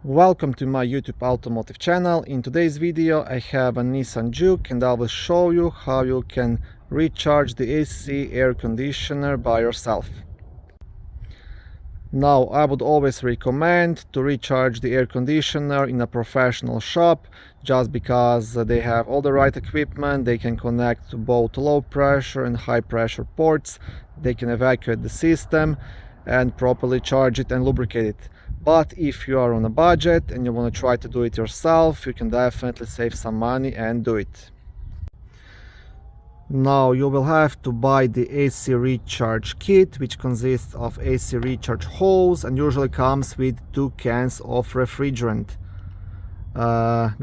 Welcome to my YouTube automotive channel. In today's video I have a Nissan Juke and I will show you how you can recharge the AC air conditioner by yourself. Now, I would always recommend to recharge the air conditioner in a professional shop, just because they have all the right equipment. They can connect to both low pressure and high pressure ports. They can evacuate the system and properly charge it and lubricate it. But if you are on a budget and you want to try to do it yourself, you can definitely save some money and do it. Now you will have to buy the AC recharge kit, which consists of AC recharge hose and usually comes with 2 cans of refrigerant.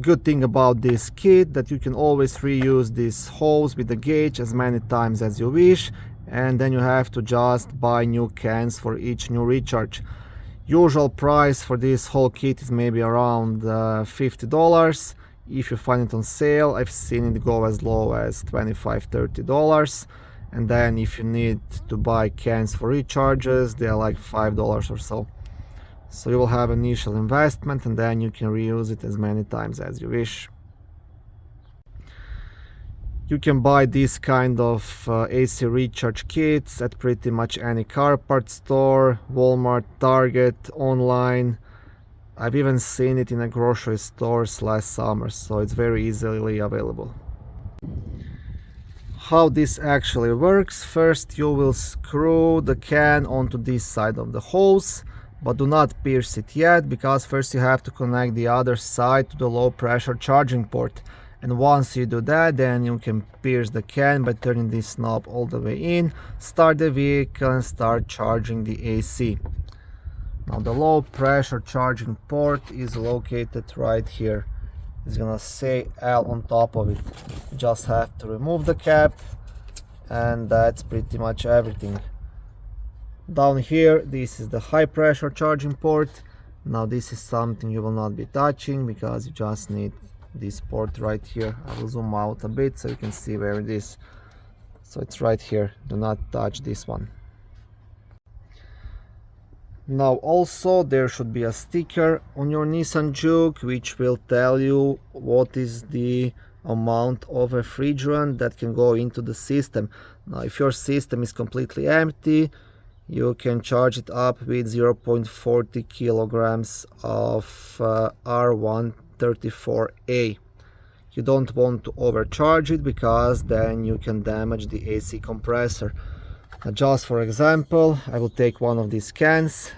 Good thing about this kit that you can always reuse this hose with the gauge as many times as you wish, and then you have to just buy new cans for each new recharge. Usual price for this whole kit is maybe around $50. If you find it on sale, I've seen it go as low as $25–30. And then if you need to buy cans for recharges, they are like $5 or so. So you will have initial investment and then you can reuse it as many times as you wish. You can buy this kind of AC recharge kits at pretty much any car parts store, Walmart, Target, online. I've even seen it in a grocery stores last summer, so it's very easily available. How this actually works: first you will screw the can onto this side of the hose, but do not pierce it yet, because first you have to connect the other side to the low pressure charging port. And once you do that, then you can pierce the can by turning this knob all the way in, start the vehicle and start charging the AC. Now the low pressure charging port is located right here. It's gonna say L on top of it. You just have to remove the cap and that's pretty much everything. Down here, this is the high pressure charging port. Now this is something you will not be touching because you just need this port right here. I will zoom out a bit so you can see where it is. So it's right here. Do not touch this one. Now also there should be a sticker on your Nissan Juke which will tell you what is the amount of refrigerant that can go into the system. Now if your system is completely empty, you can charge it up with 0.40 kilograms of R134A. You don't want to overcharge it because then you can damage the AC compressor. Now just for example, I will take one of these cans,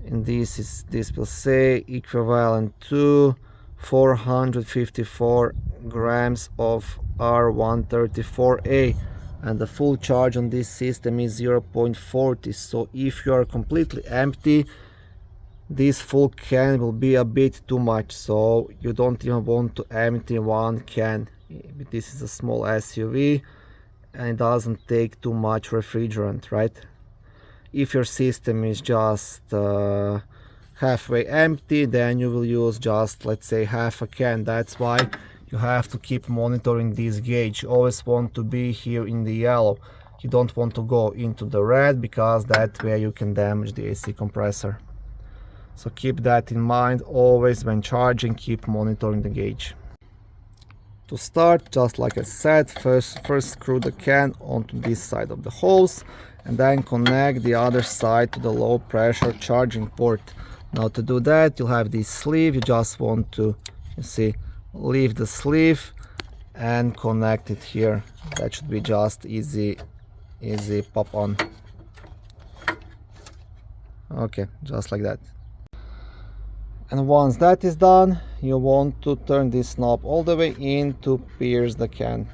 and this will say equivalent to 454 grams of R134A, and the full charge on this system is 0.40. So if you are completely empty, this full can will be a bit too much, so you don't even want to empty one can. This is a small SUV and it doesn't take too much refrigerant, right? If your system is just halfway empty, then you will use just, let's say, half a can. That's why you have to keep monitoring this gauge. You always want to be here in the yellow. You don't want to go into the red, because that way you can damage the AC compressor. So keep that in mind always when charging. Keep monitoring the gauge. To start, just like I said, first screw the can onto this side of the hose and then connect the other side to the low pressure charging port. Now to do that, you'll have this sleeve. You just want to, you see, leave the sleeve and connect it here. That should be just easy pop on. Okay, just like that. And once that is done, you want to turn this knob all the way in to pierce the can.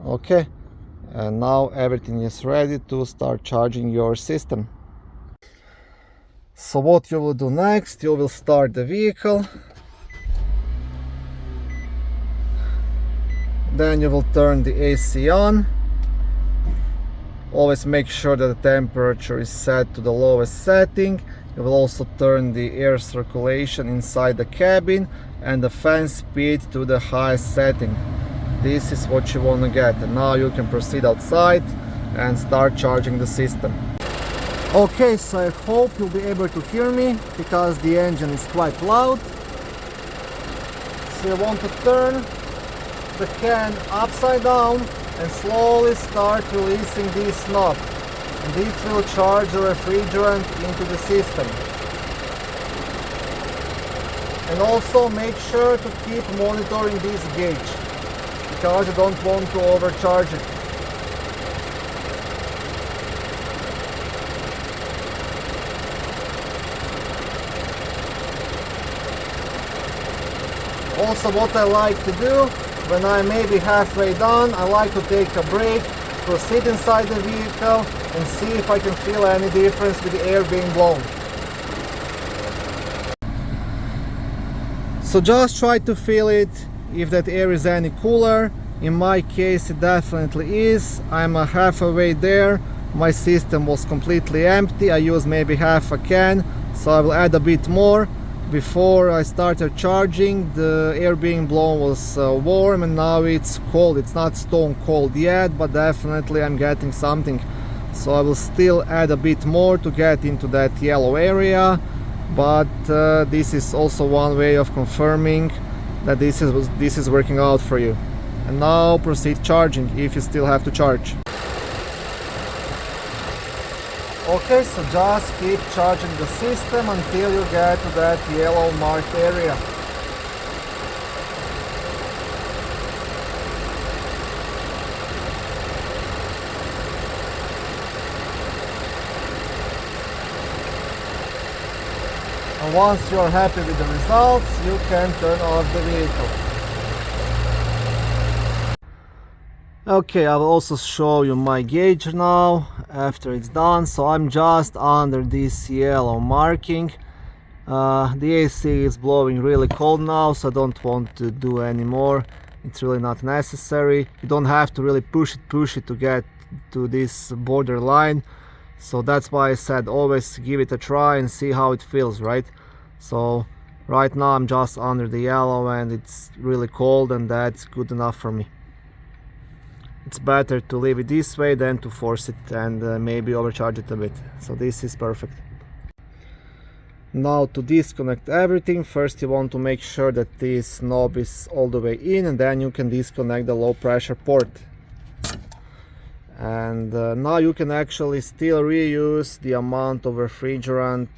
Okay, and now everything is ready to start charging your system. So what you will do next, you will start the vehicle. Then you will turn the AC on. Always make sure that the temperature is set to the lowest setting. You will also turn the air circulation inside the cabin and the fan speed to the highest setting. This is what you want to get, and now you can proceed outside and start charging the system. Okay, so I hope you'll be able to hear me because the engine is quite loud. So you want to turn the can upside down and slowly start releasing this knob. And this will charge the refrigerant into the system. And also make sure to keep monitoring this gauge because you don't want to overcharge it. Also, what I like to do when I'm maybe halfway done, I like to take a break, proceed inside the vehicle and see if I can feel any difference with the air being blown. So just try to feel it, if that air is any cooler. In my case it definitely is. I'm halfway there. My system was completely empty. I used maybe half a can, so I will add a bit more. Before I started charging, the air being blown was warm, and now it's cold. It's not stone cold yet, but definitely I'm getting something. So I will still add a bit more to get into that yellow area, but this is also one way of confirming that this is working out for you. And now proceed charging if you still have to charge. Okay, so just keep charging the system until you get to that yellow marked area. And once you are happy with the results, you can turn off the vehicle. Okay, I will also show you my gauge now after it's done. So I'm just under this yellow marking. The AC is blowing really cold now, so I don't want to do any more. It's really not necessary. You don't have to really push it to get to this borderline. So that's why I said always give it a try and see how it feels, right? So right now I'm just under the yellow and it's really cold, and that's good enough for me. It's better to leave it this way than to force it and maybe overcharge it a bit. So this is perfect. Now to disconnect everything, first you want to make sure that this knob is all the way in, and then you can disconnect the low pressure port. And now you can actually still reuse the amount of refrigerant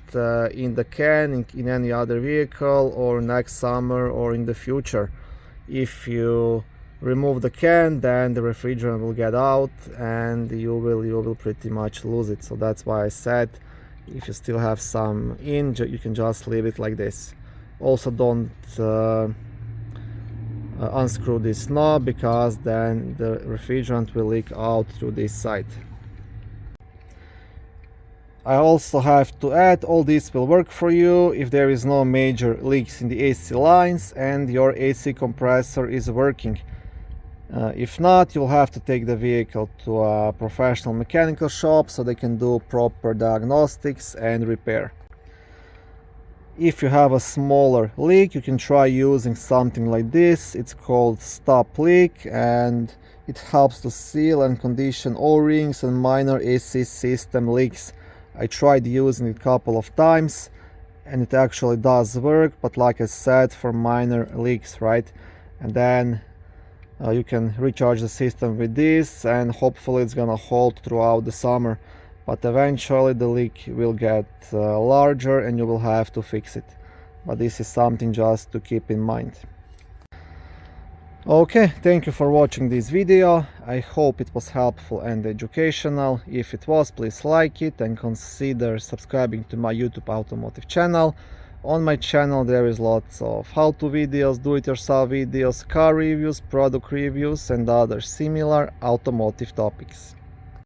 in the can in any other vehicle, or next summer or in the future. If you remove the can, then the refrigerant will get out and you will pretty much lose it. So that's why I said if you still have some in, you can just leave it like this. Also don't unscrew this knob, because then the refrigerant will leak out through this side. I also have to add, all this will work for you if there is no major leaks in the AC lines and your AC compressor is working. If not, you'll have to take the vehicle to a professional mechanical shop so they can do proper diagnostics and repair. If you have a smaller leak, you can try using something like this. It's called stop leak, and it helps to seal and condition O-rings and minor AC system leaks. I tried using it a couple of times and it actually does work, but like I said, for minor leaks, right? And then you can recharge the system with this, and hopefully it's gonna hold throughout the summer, but eventually the leak will get larger and you will have to fix it. But this is something just to keep in mind. Okay, thank you for watching this video. I hope it was helpful and educational. If it was, please like it and consider subscribing to my YouTube automotive channel. On my channel there is lots of how-to videos, do-it-yourself videos, car reviews, product reviews and other similar automotive topics.